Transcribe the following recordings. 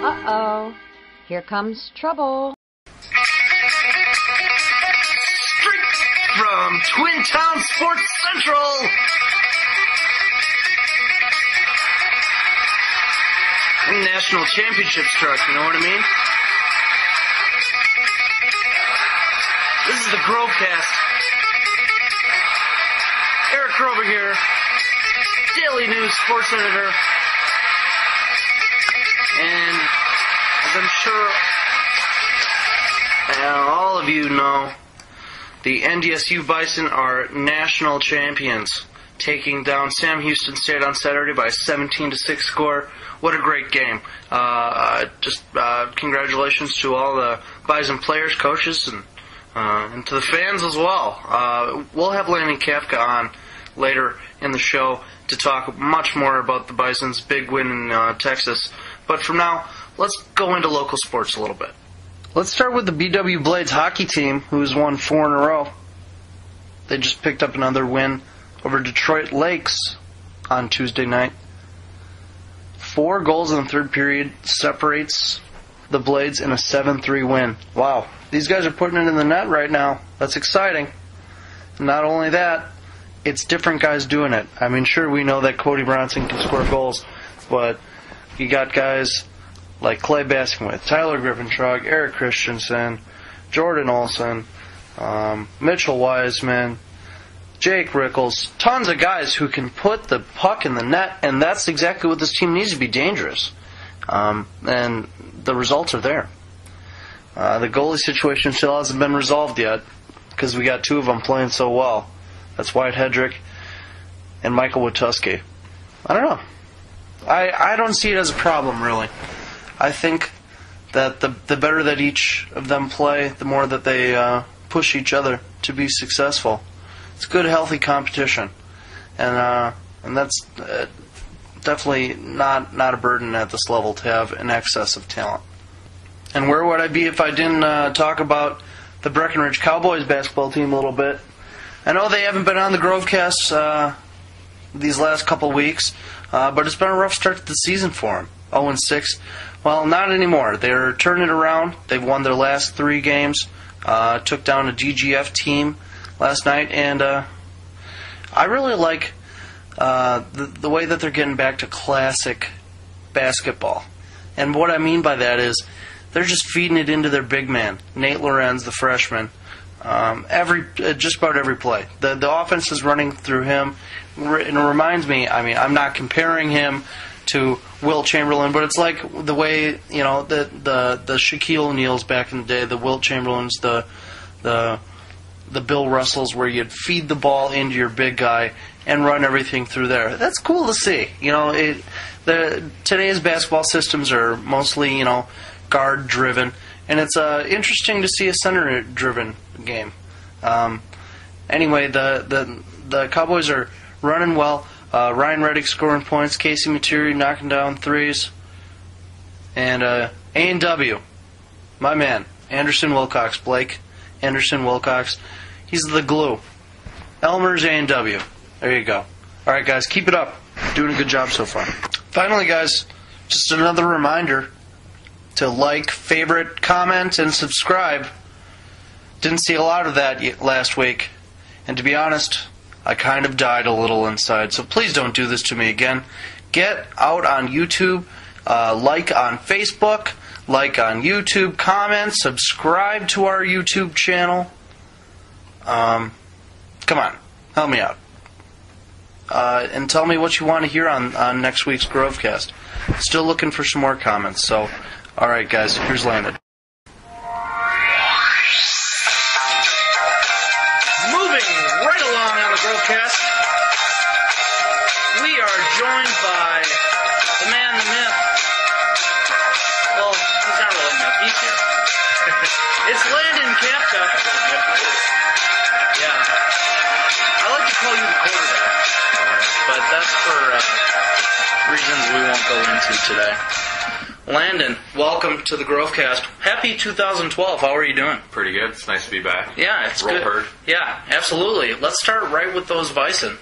Uh-oh. Here comes trouble. Straight from Twin Town Sports Central. National championship truck, you know what I mean? This is the Grovcast. Eric Grover here, Daily News sports editor. And as I'm sure all of you know, the NDSU Bison are national champions, taking down Sam Houston State on Saturday by a 17-6 score. What a great game. Congratulations to all the Bison players, coaches, and to the fans as well. We'll have Landon Kafka on later in the show to talk much more about the Bison's big win in Texas. But for now, let's go into local sports a little bit. Let's start with the BW Blades hockey team, who's won 4 in a row. They just picked up another win over Detroit Lakes on Tuesday night. 4 goals in the third period separates the Blades in a 7-3 win. Wow, these guys are putting it in the net right now. That's exciting. Not only that, it's different guys doing it. I mean, sure, we know that Cody Bronson can score goals, but you got guys like Clay Baskinwith, Tyler Griffin-Trog, Eric Christensen, Jordan Olson, Mitchell Wiseman, Jake Rickles, tons of guys who can put the puck in the net, and that's exactly what this team needs to be dangerous. And the results are there. The goalie situation still hasn't been resolved yet because we got 2 of them playing so well. That's Wyatt Hedrick and Michael Wituski. I don't know. I don't see it as a problem, really. I think that the better that each of them play, the more that they push each other to be successful. It's good, healthy competition, and that's definitely not a burden at this level to have an excess of talent. And where would I be if I didn't talk about the Breckenridge Cowboys basketball team a little bit? I know they haven't been on the Grovecast these last couple weeks, but it's been a rough start to the season for them. 0-6. Well, not anymore. They're turning it around. They've won their last 3 games. Took down a DGF team last night, and I really like the way that they're getting back to classic basketball. And what I mean by that is they're just feeding it into their big man, Nate Lorenz, the freshman. Just about every play. The offense is running through him, and it reminds me, I mean, I'm not comparing him to Wilt Chamberlain, but it's like the way, you know, the Shaquille O'Neals back in the day, the Wilt Chamberlains, the Bill Russells, where you'd feed the ball into your big guy and run everything through there. That's cool to see. You know, today's basketball systems are mostly, you know, guard driven, and it's interesting to see a center driven game. Anyway, the Cowboys are running well. Ryan Reddick scoring points, Casey Materi knocking down threes, and A&W, my man, Anderson Wilcox, Blake Anderson Wilcox, he's the glue. Elmer's A&W. There you go. All right, guys, keep it up. Doing a good job so far. Finally, guys, just another reminder to like, favorite, comment, and subscribe. Didn't see a lot of that last week, and to be honest, I kind of died a little inside, so please don't do this to me again. Get out on YouTube, like on Facebook, like on YouTube, comment, subscribe to our YouTube channel. Come on, help me out. And tell me what you want to hear on next week's Grovecast. Still looking for some more comments, so alright guys, here's Landon. Grovcast. We are joined by the man, the myth. Well, he's not really a myth. He's here. It's Landon Kafka. Yeah. I like to call you the quarterback, but that's for reasons we won't go into today. Landon, welcome to the Grovecast. Happy 2012. How are you doing? Pretty good. It's nice to be back. Yeah, it's Roll good. herd. Yeah, absolutely. Let's start right with those Bison.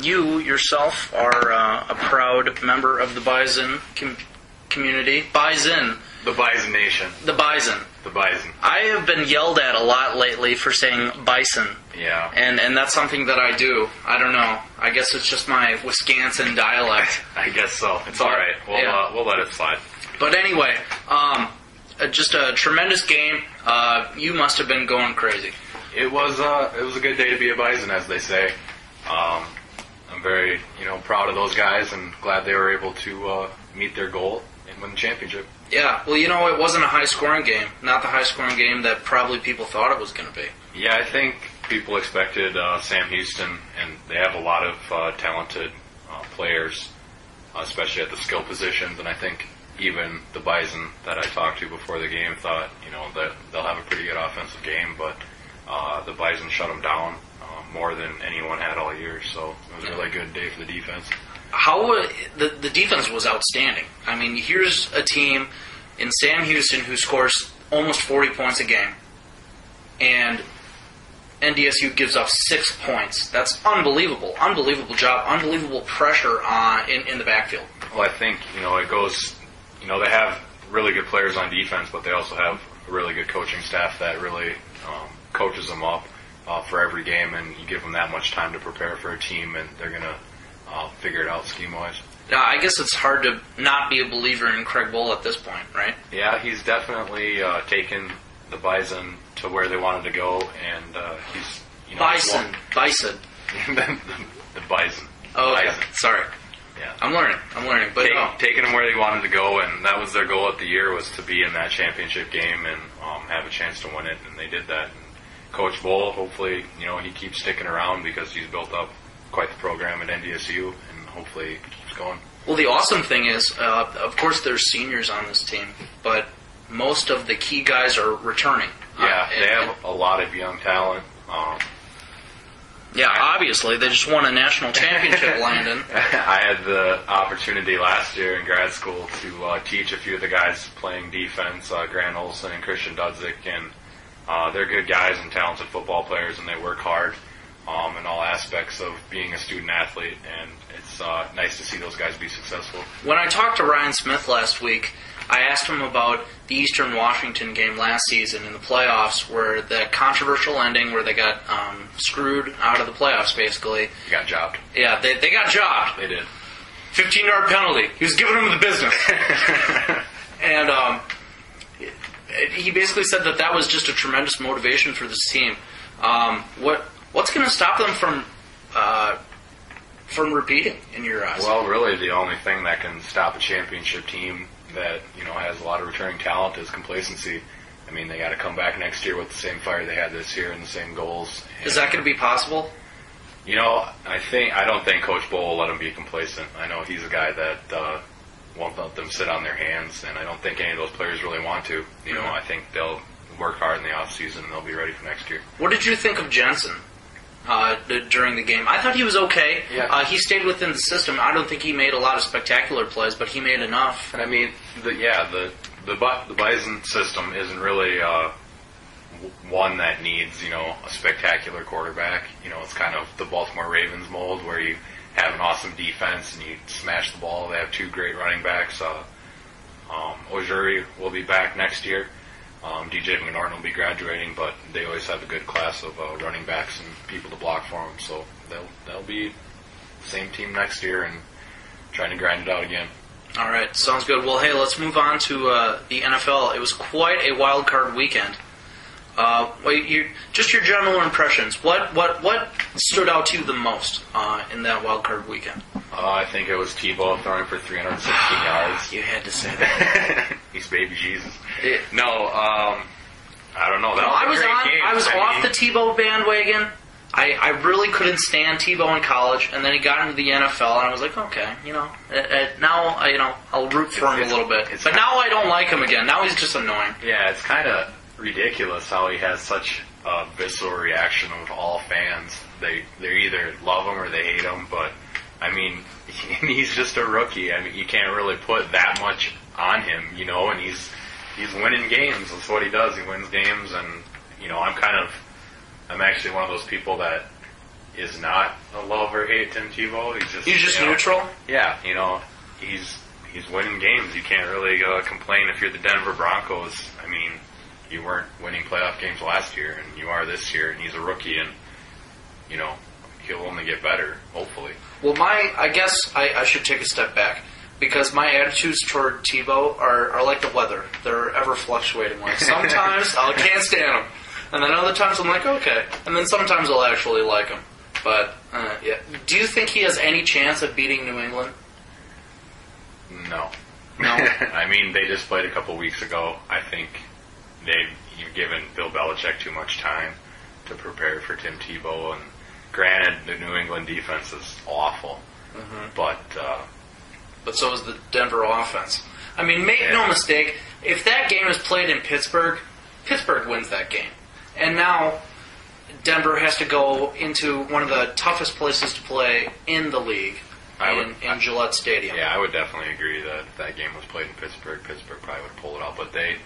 You yourself are a proud member of the Bison community, Bison. The Bison Nation. The Bison. The Bison. I have been yelled at a lot lately for saying bison. Yeah. And that's something that I do. I don't know. I guess it's just my Wisconsin dialect. I guess so. It's all right. We'll let it slide. But anyway, just a tremendous game. You must have been going crazy. It was a good day to be a Bison, as they say. I'm very proud of those guys and glad they were able to meet their goal and win the championship. Yeah, well, it wasn't a high-scoring game. Not the high-scoring game that probably people thought it was going to be. Yeah, I think people expected Sam Houston, and they have a lot of talented players, especially at the skill positions, and I think even the Bison that I talked to before the game thought, that they'll have a pretty good offensive game, but the Bison shut them down more than anyone had all year, so it was a really good day for the defense. The defense was outstanding. I mean, here's a team in Sam Houston who scores almost 40 points a game, and NDSU gives up 6 points. That's unbelievable. Unbelievable job. Unbelievable pressure in the backfield. Well, I think, it goes, they have really good players on defense, but they also have a really good coaching staff that really coaches them up for every game, and you give them that much time to prepare for a team, and they're going to figure it out scheme-wise. I guess it's hard to not be a believer in Craig Bull at this point, right? Yeah, he's definitely taken the Bison to where they wanted to go, and he's Bison. the Bison. Oh, okay. Bison. Sorry. Yeah, I'm learning, but taking them where they wanted to go, and that was their goal at the year, was to be in that championship game and have a chance to win it, and they did that. And Coach Bull, hopefully, he keeps sticking around because he's built up quite the program at NDSU, and hopefully it keeps going. Well, the awesome thing is, of course, there's seniors on this team, but most of the key guys are returning. Yeah, they have a lot of young talent. Obviously, they just won a national championship, Landon. I had the opportunity last year in grad school to teach a few of the guys playing defense, Grant Olson and Christian Dudzik, and they're good guys and talented football players, and they work hard in all aspects of being a student athlete, and it's nice to see those guys be successful. When I talked to Ryan Smith last week, I asked him about the Eastern Washington game last season in the playoffs, where the controversial ending where they got screwed out of the playoffs, basically. They got jobbed. Yeah, they got jobbed. They did. 15-yard penalty. He was giving them the business. And he basically said that was just a tremendous motivation for this team. What's going to stop them from repeating, in your eyes? Well, really, the only thing that can stop a championship team that has a lot of returning talent is complacency. I mean, they got to come back next year with the same fire they had this year and the same goals. Is that going to be possible? I don't think Coach Bull will let them be complacent. I know he's a guy that won't let them sit on their hands, and I don't think any of those players really want to. I think they'll work hard in the off season and they'll be ready for next year. What did you think of Jensen during the game? I thought he was okay. Yeah. He stayed within the system. I don't think he made a lot of spectacular plays, but he made enough. And I mean, the Bison system isn't really one that needs a spectacular quarterback. It's kind of the Baltimore Ravens mold, where you have an awesome defense and you smash the ball. They have two great running backs. Ojuri will be back next year. DJ McNorton will be graduating, but they always have a good class of running backs and people to block for them. So they'll be the same team next year and trying to grind it out again. All right, sounds good. Well, hey, let's move on to the NFL. It was quite a wild card weekend. Just your general impressions. What stood out to you the most in that wild card weekend? I think it was Tebow throwing for 316 yards. You had to say that. He's baby Jesus. I don't know. I was off the Tebow bandwagon. I really couldn't stand Tebow in college, and then he got into the NFL, and I was like, okay, now I'll root for him a little bit. But now I don't like him again. Now he's just annoying. Yeah, it's kind of ridiculous how he has such a visceral reaction of all fans. They either love him or they hate him, but I mean, he's just a rookie. I mean, you can't really put that much on him, and he's winning games. That's what he does. He wins games, and I'm actually one of those people that is not a love or hate Tim Tebow. He's just neutral. Yeah, he's he's winning games. You can't really complain if you're the Denver Broncos. I mean, you weren't winning playoff games last year, and you are this year, and he's a rookie, and, you know, he'll only get better, hopefully. Well, I guess I should take a step back, because my attitudes toward Tebow are like the weather. They're ever fluctuating. Like, sometimes I can't stand him, and then other times I'm like, okay. And then sometimes I'll actually like him. But, yeah. Do you think he has any chance of beating New England? No. No? I mean, they just played a couple weeks ago. I think you've given Bill Belichick too much time to prepare for Tim Tebow. And granted, the New England defense is awful. Mm-hmm. But so is the Denver offense. I mean, make no mistake, if that game is played in Pittsburgh, Pittsburgh wins that game. And now Denver has to go into one of the toughest places to play in the league, in Gillette Stadium. Yeah, I would definitely agree that if that game was played in Pittsburgh, Pittsburgh probably would pull it out. But they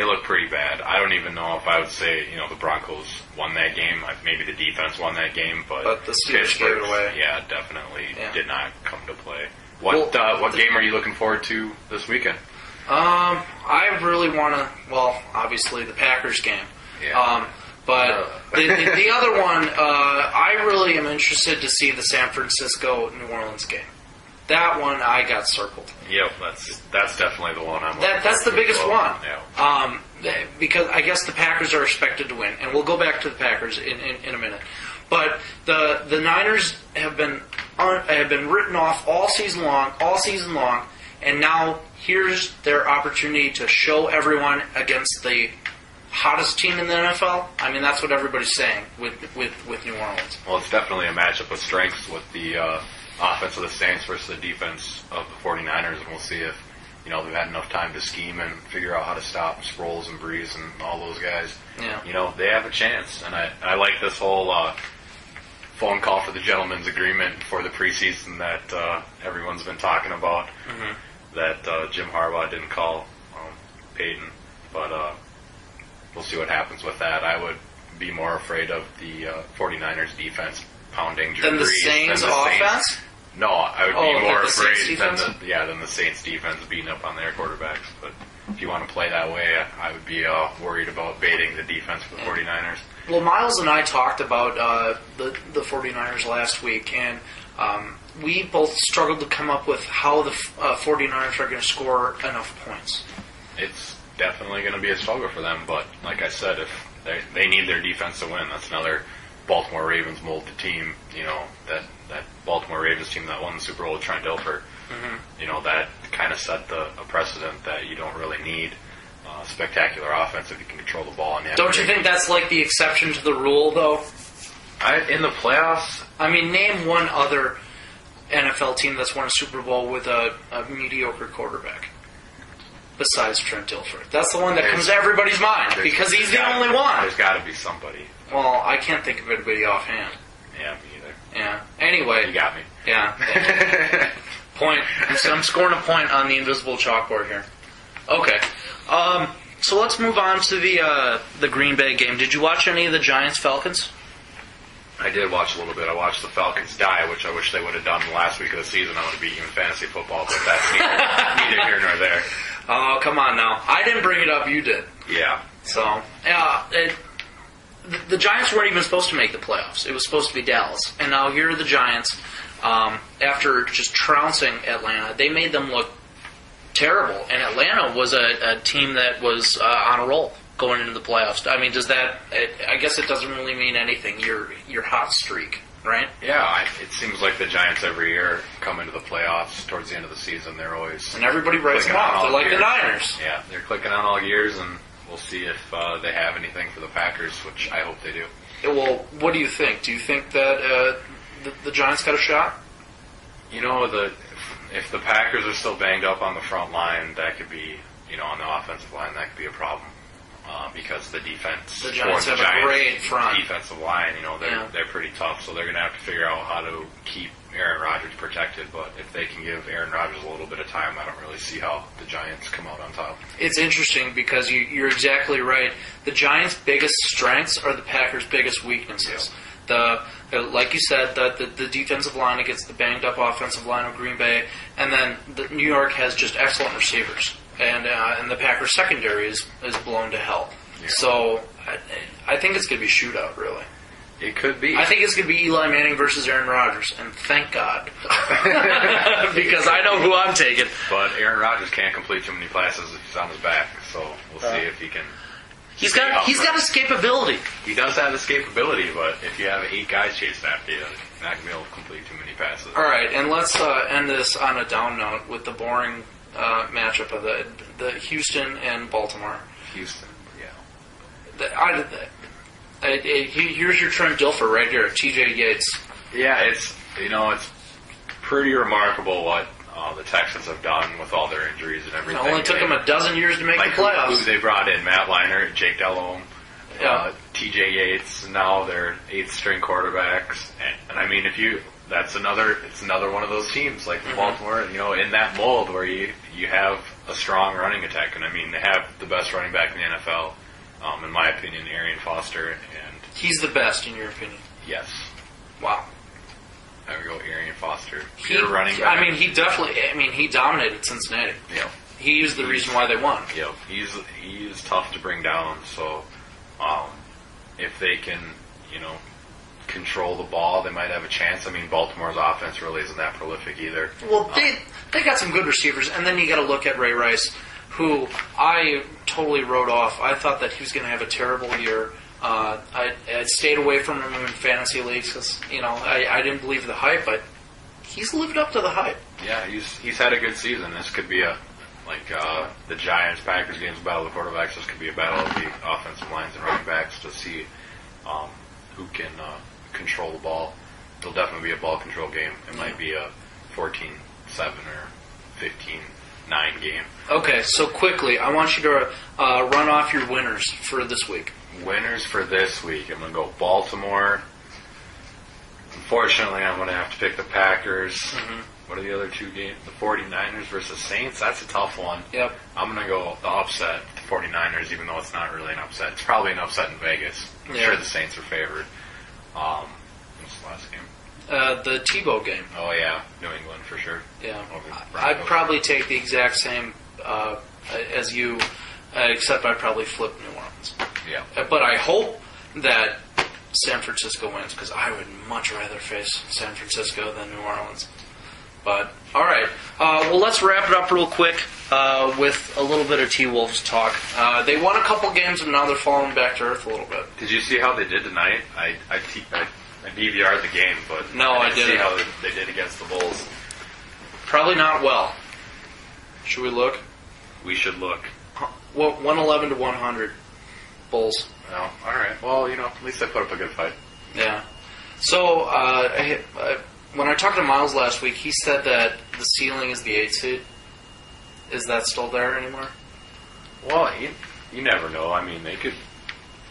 look pretty bad. I don't even know if I would say, the Broncos won that game. Maybe the defense won that game, but the Steelers gave it away. Yeah, definitely did not come to play. What game are you looking forward to this weekend? I really want to, obviously the Packers game. Yeah. But the other one, I really am interested to see the San Francisco-New Orleans game. That one I got circled. Yep, that's definitely the one I'm looking That's the biggest one. Yeah. Because I guess the Packers are expected to win. And we'll go back to the Packers in a minute. But the Niners have been written off all season long, and now here's their opportunity to show everyone against the hottest team in the NFL. I mean, that's what everybody's saying with New Orleans. Well, it's definitely a matchup of strengths with the offense of the Saints versus the defense of the 49ers, and we'll see if they've had enough time to scheme and figure out how to stop Sproles and Breeze and all those guys. Yeah. They have a chance, and I like this whole phone call for the gentleman's agreement for the preseason that everyone's been talking about. Mm-hmm. That Jim Harbaugh didn't call Peyton, but we'll see what happens with that. I would be more afraid of the 49ers defense pounding Drew Brees. Than the Saints offense? No, I would be more afraid than the Saints defense beating up on their quarterbacks. But if you want to play that way, I would be worried about baiting the defense of the 49ers. Well, Miles and I talked about the 49ers last week, and we both struggled to come up with how the 49ers are going to score enough points. It's definitely going to be a struggle for them, but like I said, if they need their defense to win, that's another Baltimore Ravens molded team. That Baltimore Ravens team that won the Super Bowl with Trent Dilfer. Mm-hmm. That kind of set a precedent that you don't really need spectacular offense if you can control the ball. And don't you think that's like the exception to the rule, though? In the playoffs? I mean, name one other NFL team that's won a Super Bowl with a mediocre quarterback besides Trent Dilfer. That's the one that comes to everybody's mind because he's the only one. There's got to be somebody. Well, I can't think of anybody offhand. Yeah, me either. Yeah. Anyway. You got me. Yeah. Point. I'm scoring a point on the invisible chalkboard here. Okay. So let's move on to the Green Bay game. Did you watch any of the Giants-Falcons? I did watch a little bit. I watched the Falcons die, which I wish they would have done the last week of the season. I would have beat you in fantasy football, but that's neither here nor there. Oh, come on now. I didn't bring it up. You did. Yeah. So, the Giants weren't even supposed to make the playoffs. It was supposed to be Dallas. And now here are the Giants. After just trouncing Atlanta, they made them look terrible. And Atlanta was a team that was on a roll going into the playoffs. I mean, I guess it doesn't really mean anything, your hot streak, right? Yeah, it seems like the Giants every year come into the playoffs towards the end of the season. They're always... And everybody writes them off. They're like the Niners. Yeah, they're clicking on all gears, and we'll see if they have anything for the Packers, which I hope they do. Well, what do you think? Do you think that the Giants got a shot? If the Packers are still banged up on the front line, that could be, on the offensive line, that could be a problem. Because the defense... The Giants have a great front. Defensive line, they're pretty tough, so they're going to have to figure out how to keep Aaron Rodgers protected. But if they can give Aaron Rodgers a little bit of time, I don't really see how the Giants come out on top. It's interesting because you're exactly right. The Giants' biggest strengths are the Packers' biggest weaknesses. Like you said, the defensive line against the banged-up offensive line of Green Bay, and then New York has just excellent receivers, and the Packers secondary is blown to hell. Yeah. So I think it's going to be a shootout, really. It could be. I think it's going to be Eli Manning versus Aaron Rodgers, and thank God. Because I know who I'm taking. But Aaron Rodgers can't complete too many passes if he's on his back, so we'll see if he can. He's got escapability. He does have escapability, but if you have 8 guys chasing after you, you're not going to be able to complete too many passes. All right, and let's end this on a down note with the boring matchup of the Houston and Baltimore. Houston, yeah. Here's your Trent Dilfer right here, T.J. Yates. Yeah, it's pretty remarkable what the Texans have done with all their injuries and everything. It only took them a dozen years to make the playoffs. Who they brought in, Matt Leinart, Jake Delhomme, T.J. Yates, and now they're 8th string quarterbacks. And I mean, it's another one of those teams like Baltimore, in that mold where you have a strong running attack. And I mean, they have the best running back in the NFL. In my opinion, Arian Foster. And he's the best, in your opinion? Yes. Wow. There we go, Arian Foster. You're running back. I mean, he dominated Cincinnati. Yeah. He is the reason why they won. Yeah. He's tough to bring down, so if they can, control the ball, they might have a chance. I mean, Baltimore's offense really isn't that prolific either. Well, they got some good receivers, and then you got to look at Ray Rice, who I totally wrote off. I thought that he was going to have a terrible year. I stayed away from him in fantasy leagues because I didn't believe the hype, but he's lived up to the hype. Yeah, he's had a good season. This could be the Giants-Packers game's battle of the quarterbacks. This could be a battle of the offensive lines and running backs to see who can control the ball. It'll definitely be a ball control game. It might be a 14-7 or 15-9 game. Okay, so quickly, I want you to run off your winners for this week. Winners for this week. I'm going to go Baltimore. Unfortunately, I'm going to have to pick the Packers. Mm-hmm. What are the other 2 games? The 49ers versus Saints. That's a tough one. Yep. I'm going to go the upset, the 49ers, even though it's not really an upset. It's probably an upset in Vegas. I'm sure the Saints are favored. What's the last game? The Tebow game. Oh, yeah. New England, for sure. Yeah. I'd probably take the exact same as you, except I'd probably flip New Orleans. Yeah. But I hope that San Francisco wins, because I would much rather face San Francisco than New Orleans. But, all right. Well, let's wrap it up real quick with a little bit of T-Wolves talk. They won a couple games, and now they're falling back to earth a little bit. Did you see how they did tonight? I DVR'd the game, but no, I didn't see how they did against the Bulls. Probably not well. Should we look? We should look. 111 to 100. Bulls. Oh, all right. Well, at least they put up a good fight. Yeah. So, when I talked to Miles last week, he said that the ceiling is the 8th seed. Is that still there anymore? Well, you never know. I mean, they could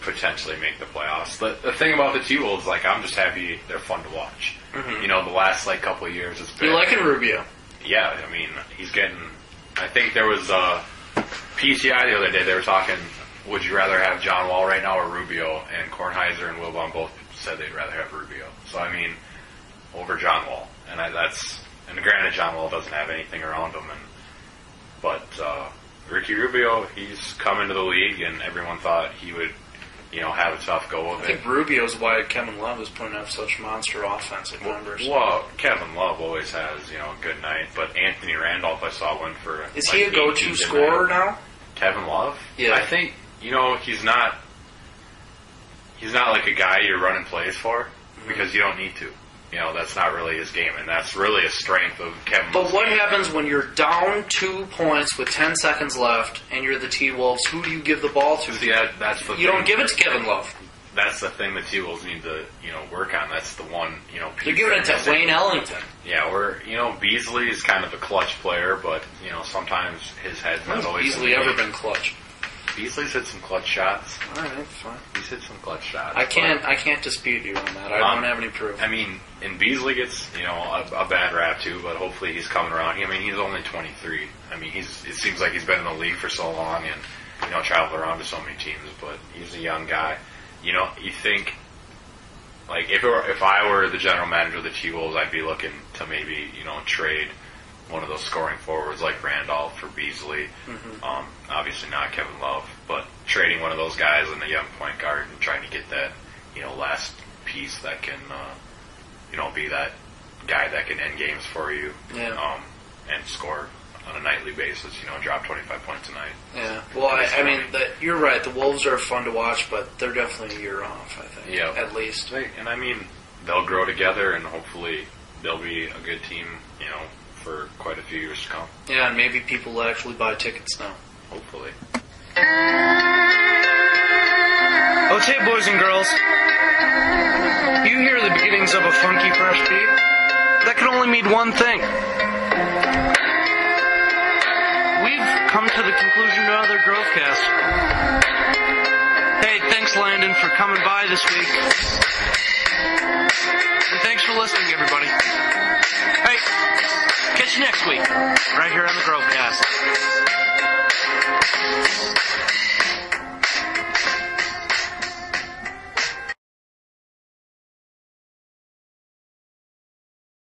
potentially make the playoffs. The thing about the T-Wolves, I'm just happy they're fun to watch. Mm-hmm. The last couple of years it's been... You liking Rubio? Yeah, I mean, he's getting... I think there was PTI the other day, they were talking... Would you rather have John Wall right now or Rubio? And Kornheiser and Wilbon both said they'd rather have Rubio. So, I mean, over John Wall. And and granted, John Wall doesn't have anything around him. But Ricky Rubio, he's come into the league, and everyone thought he would, have a tough go of it. I think Rubio's why Kevin Love is putting up such monster offensive numbers. Well, Kevin Love always has, a good night. But Anthony Randolph, I saw one for... Is he a go-to scorer now? Kevin Love? Yeah. I think... he's not like a guy you're running plays for because you don't need to. That's not really his game, and that's really a strength of Kevin Love's But what game. happens when you're down 2 points with 10 seconds left and you're the T-Wolves? Who do you give the ball to? See, that's the you thing. Don't give it to Kevin Love. That's the thing the T-Wolves need to, work on. That's the one, They're giving it to Wayne Ellington. Yeah, Beasley is kind of a clutch player, but, sometimes his head's not always... Has Beasley ever been clutch? Beasley's hit some clutch shots. All right, fine. He's hit some clutch shots. I can't dispute you on that. I don't have any proof. I mean, and Beasley gets a bad rap too, but hopefully he's coming around. I mean, he's only 23. I mean, it seems like he's been in the league for so long and traveled around to so many teams, but he's a young guy. You think like if I were the general manager of the T-Wolves, I'd be looking to maybe trade one of those scoring forwards like Randolph or Beasley. Obviously not Kevin Love, but trading one of those guys in the young point guard and trying to get that last piece that can be that guy that can end games for you. And score on a nightly basis, drop 25 points a night. Yeah. Well, I mean, you're right. The Wolves are fun to watch, but they're definitely a year off, I think. Yeah. At least. And I mean, they'll grow together, and hopefully they'll be a good team, for quite a few years to come. Yeah, and maybe people will actually buy tickets now. Hopefully. Okay, boys and girls. You hear the beginnings of a funky, fresh beat? That can only mean one thing. Come to the conclusion of another Grovcast. Hey, thanks Landon for coming by this week. And thanks for listening, everybody. Hey, catch you next week, right here on the Grovcast.